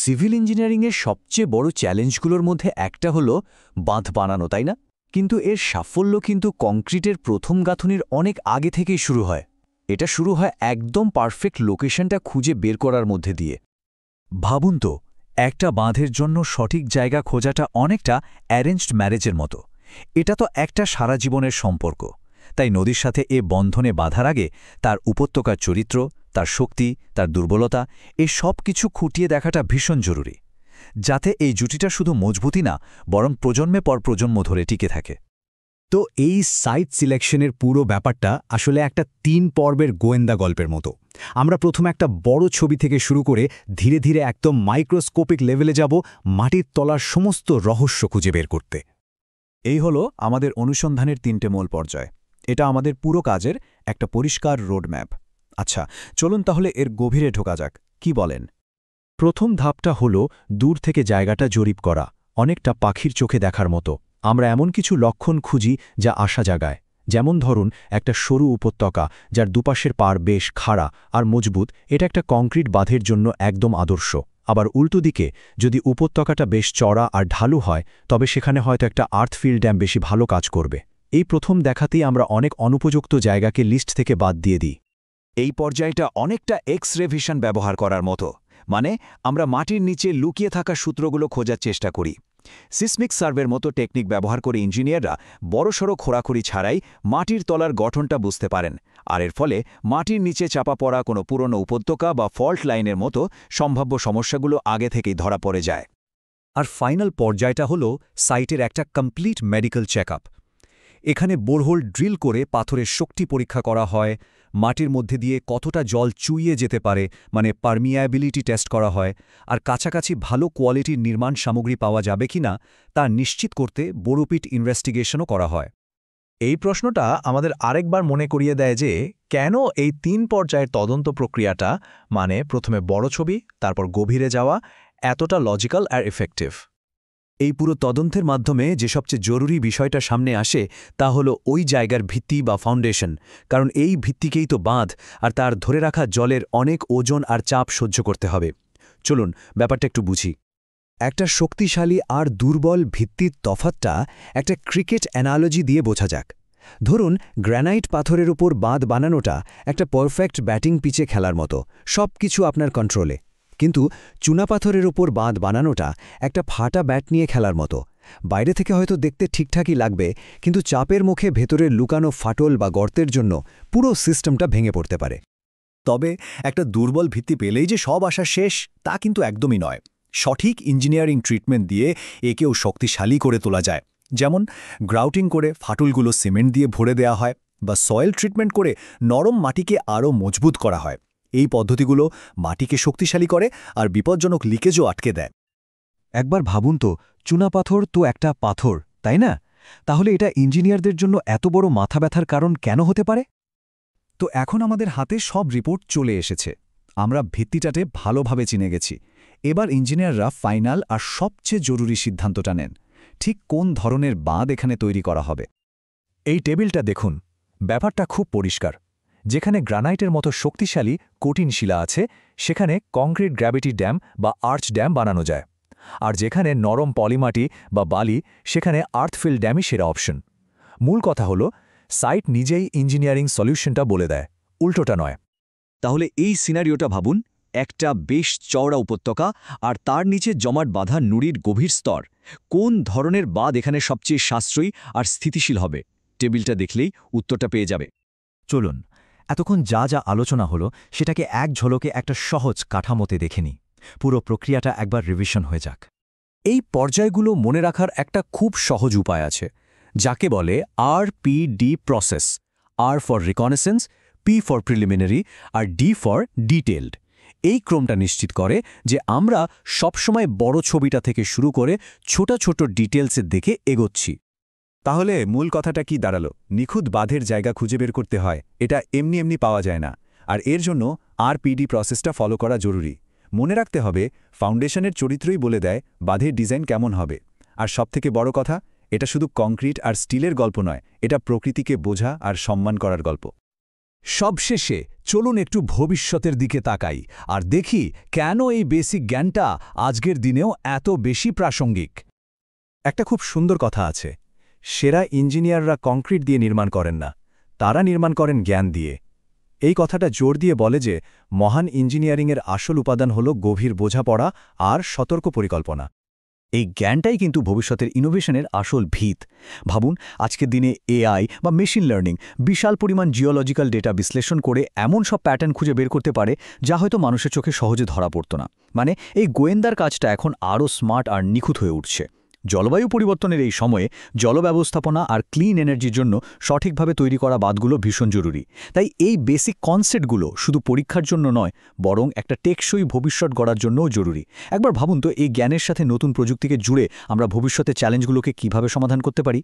Civil ইঞ্জিনিয়ারিংয়ের সবচেয়ে বড় চ্যালেঞ্জগুলোর মধ্যে একটা হলো বাঁধ বানানো, তাই না? কিন্তু এর সাফল্য কিন্তু কংক্রিটের প্রথম গাঁথুনির অনেক আগে থেকেই শুরু হয়। এটা শুরু হয় একদম পারফেক্ট লোকেশনটা খুঁজে বের করার মধ্যে দিয়ে। ভাবুন তো, একটা বাঁধের জন্য সঠিক জায়গা খোঁজাটা অনেকটা অ্যারেঞ্জড ম্যারেজের মতো। এটা তো একটা সারা জীবনের সম্পর্ক। তাই নদীর সাথে এ বন্ধনে বাঁধার আগে তার উপত্যকার চরিত্র, তার শক্তি, তার দুর্বলতা এ সব কিছু খুঁটিয়ে দেখাটা ভীষণ জরুরি, যাতে এই জুটিটা শুধু মজবুতই না, বরং প্রজন্মে পর প্রজন্ম ধরে টিকে থাকে। তো এই সাইট সিলেকশনের পুরো ব্যাপারটা আসলে একটা 3 পর্বের গোয়েন্দা গল্পের মতো। আমরা প্রথমে একটা বড় ছবি থেকে শুরু করে ধীরে ধীরে একদম মাইক্রোস্কোপিক লেভেলে যাব মাটির তলার সমস্ত রহস্য খুঁজে বের করতে। এই হলো আমাদের অনুসন্ধানের 3টে মূল পর্যায়। এটা আমাদের পুরো কাজের একটা পরিষ্কার রোডম্যাপ। আচ্ছা, চলুন তাহলে এর গভীরে ঢোকা যাক। কি বলেন? প্রথম ধাপটা হলো দূর থেকে জায়গাটা জরিপ করা, অনেকটা পাখির চোখে দেখার মতো। আমরা এমন কিছু লক্ষণ খুঁজি যা আশা জাগায়। যেমন ধরুন, একটা সরু উপত্যকা যার দুপাশের পাড় বেশ খাড়া আর মজবুত, এটা একটা কংক্রিট বাঁধের জন্য একদম আদর্শ। আবার উল্টো দিকে যদি উপত্যকাটা বেশ চড়া আর ঢালু হয়, তবে সেখানে হয়তো একটা আর্থফিল ড্যাম বেশি ভালো কাজ করবে। এই প্রথম দেখাতেই আমরা অনেক অনুপযুক্ত জায়গাকে লিস্ট থেকে বাদ দিয়ে দিই। এই পর্যায়টা অনেকটা এক্স-রে ভিশন ব্যবহার করার মতো। মানে আমরা মাটির নিচে লুকিয়ে থাকা সূত্রগুলো খোঁজার চেষ্টা করি। সিসমিক সার্ভের মতো টেকনিক ব্যবহার করে ইঞ্জিনিয়াররা বড়সড় খোঁড়াখুড়ি ছাড়াই মাটির তলার গঠনটা বুঝতে পারেন, আর এর ফলে মাটির নিচে চাপা পড়া কোনো পুরনো উপত্যকা বা ফল্ট লাইনের মতো সম্ভাব্য সমস্যাগুলো আগে থেকেই ধরা পড়ে যায়। আর ফাইনাল পর্যায়টা হলো সাইটের একটা কমপ্লিট মেডিকেল চেকআপ। এখানে বোরহোল ড্রিল করে পাথরের শক্তি পরীক্ষা করা হয়, মাটির মধ্যে দিয়ে কতটা জল চুইয়ে যেতে পারে মানে পারমিয়াবিলিটি টেস্ট করা হয়, আর কাছাকাছি ভালো কোয়ালিটির নির্মাণ সামগ্রী পাওয়া যাবে কিনা তা নিশ্চিত করতে বোরোপিট ইনভেস্টিগেশনও করা হয়। এই প্রশ্নটা আমাদের আরেকবার মনে করিয়ে দেয় যে কেন এই 3 পর্যায়ের তদন্ত প্রক্রিয়াটা, মানে প্রথমে বড় ছবি তারপর গভীরে যাওয়া, এতটা লজিক্যাল আর এফেক্টিভ। এই পুরো তদন্তের মাধ্যমে যে সবচেয়ে জরুরি বিষয়টা সামনে আসে তা হলো ওই জায়গার ভিত্তি বা ফাউন্ডেশন। কারণ এই ভিত্তিকেই তো বাঁধ, আর তার ধরে রাখা জলের অনেক ওজন আর চাপ সহ্য করতে হবে। চলুন ব্যাপারটা একটু বুঝি। একটা শক্তিশালী আর দুর্বল ভিত্তির তফাৎটা একটা ক্রিকেট অ্যানালজি দিয়ে বোঝা যাক। ধরুন, গ্র্যানাইট পাথরের উপর বাঁধ বানানোটা একটা পারফেক্ট ব্যাটিং পিচে খেলার মতো, সব কিছু আপনার কন্ট্রোলে। কিন্তু চুনাপাথরের ওপর বাঁধ বানানোটা একটা ফাটা ব্যাট নিয়ে খেলার মতো। বাইরে থেকে হয়তো দেখতে ঠিকঠাকই লাগবে, কিন্তু চাপের মুখে ভেতরের লুকানো ফাটল বা গর্তের জন্য পুরো সিস্টেমটা ভেঙে পড়তে পারে। তবে একটা দুর্বল ভিত্তি পেলেই যে সব আশা শেষ, তা কিন্তু একদমই নয়। সঠিক ইঞ্জিনিয়ারিং ট্রিটমেন্ট দিয়ে একেও শক্তিশালী করে তোলা যায়। যেমন গ্রাউটিং করে ফাটলগুলো সিমেন্ট দিয়ে ভরে দেওয়া হয়, বা সয়েল ট্রিটমেন্ট করে নরম মাটিকে আরও মজবুত করা হয়। এই পদ্ধতিগুলো মাটিকে শক্তিশালী করে আর বিপজ্জনক লিকেজও আটকে দেয়। একবার ভাবুন তো, চুনাপাথর তো একটা পাথর, তাই না? তাহলে এটা ইঞ্জিনিয়ারদের জন্য এত বড় মাথা ব্যথার কারণ কেন হতে পারে? তো এখন আমাদের হাতে সব রিপোর্ট চলে এসেছে। আমরা ভিত্তিটাতে ভালোভাবে চিনে গেছি। এবার ইঞ্জিনিয়াররা ফাইনাল আর সবচেয়ে জরুরি সিদ্ধান্তটা নেন, ঠিক কোন ধরনের বাঁধ এখানে তৈরি করা হবে। এই টেবিলটা দেখুন, ব্যাপারটা খুব পরিষ্কার। যেখানে গ্রানাইটের মতো শক্তিশালী কঠিন শিলা আছে, সেখানে কংক্রিট গ্র্যাভিটি ড্যাম বা আর্চ ড্যাম বানানো যায়। আর যেখানে নরম পলিমাটি বা বালি, সেখানে আর্থফিল ড্যামই সেরা অপশন। মূল কথা হলো, সাইট নিজেই ইঞ্জিনিয়ারিং সলিউশনটা বলে দেয়, উল্টোটা নয়। তাহলে এই সিনারিওটা ভাবুন, একটা বেশ চওড়া উপত্যকা আর তার নিচে জমাট বাঁধা নুড়ির গভীর স্তর। কোন ধরনের বাঁধ এখানে সবচেয়ে সাশ্রয়ী আর স্থিতিশীল হবে? টেবিলটা দেখলেই উত্তরটা পেয়ে যাবে। চলুন, এতক্ষণ যা যা আলোচনা হলো সেটাকে এক ঝলকে একটা সহজ কাঠামোতে দেখে নিই। পুরো প্রক্রিয়াটা একবার রিভিশন হয়ে যাক। এই পর্যায়গুলো মনে রাখার একটা খুব সহজ উপায় আছে, যাকে বলে RPD process. R for reconnaissance, P for preliminary আর D ফর ডিটেইলড। এই ক্রমটা নিশ্চিত করে যে আমরা সবসময় বড় ছবিটা থেকে শুরু করে ছোট ছোট ডিটেলসের দিকে এগোচ্ছি। তাহলে মূল কথাটা কি দাঁড়ালো? নিখুঁত বাঁধের জায়গা খুঁজে বের করতে হয়, এটা এমনি এমনি পাওয়া যায় না। আর এর জন্য RPD প্রসেসটা ফলো করা জরুরি। মনে রাখতে হবে, ফাউন্ডেশনের চরিত্রই বলে দেয় বাঁধের ডিজাইন কেমন হবে। আর সবথেকে বড় কথা, এটা শুধু কংক্রিট আর স্টিলের গল্প নয়, এটা প্রকৃতিকে বোঝা আর সম্মান করার গল্প। সবশেষে চলুন একটু ভবিষ্যতের দিকে তাকাই আর দেখি কেন এই বেসিক জ্ঞানটা আজকের দিনেও এত বেশি প্রাসঙ্গিক। একটা খুব সুন্দর কথা আছে, সেরা ইঞ্জিনিয়াররা কংক্রিট দিয়ে নির্মাণ করেন না, তারা নির্মাণ করেন জ্ঞান দিয়ে। এই কথাটা জোর দিয়ে বলে যে মহান ইঞ্জিনিয়ারিংয়ের আসল উপাদান হল গভীর বোঝাপড়া আর সতর্ক পরিকল্পনা। এই জ্ঞানটাই কিন্তু ভবিষ্যতের ইনোভেশনের আসল ভিত। ভাবুন, আজকের দিনে এআই বা মেশিন লার্নিং বিশাল পরিমাণ জিওলজিক্যাল ডেটা বিশ্লেষণ করে এমন সব প্যাটার্ন খুঁজে বের করতে পারে যা হয়তো মানুষের চোখে সহজে ধরা পড়ত না। মানে এই গোয়েন্দার কাজটা এখন আরও স্মার্ট আর নিখুঁত হয়ে উঠছে। জলবায়ু পরিবর্তনের এই সময়ে জল ব্যবস্থাপনা আর ক্লিন এনার্জির জন্য সঠিকভাবে তৈরি করা বাঁধগুলো ভীষণ জরুরি। তাই এই বেসিক কনসেপ্টগুলো শুধু পরীক্ষার জন্য নয়, বরং একটা টেকসই ভবিষ্যৎ গড়ার জন্যও জরুরি। একবার ভাবুন তো, এই জ্ঞানের সাথে নতুন প্রযুক্তিকে জুড়ে আমরা ভবিষ্যতের চ্যালেঞ্জগুলোকে কিভাবে সমাধান করতে পারি।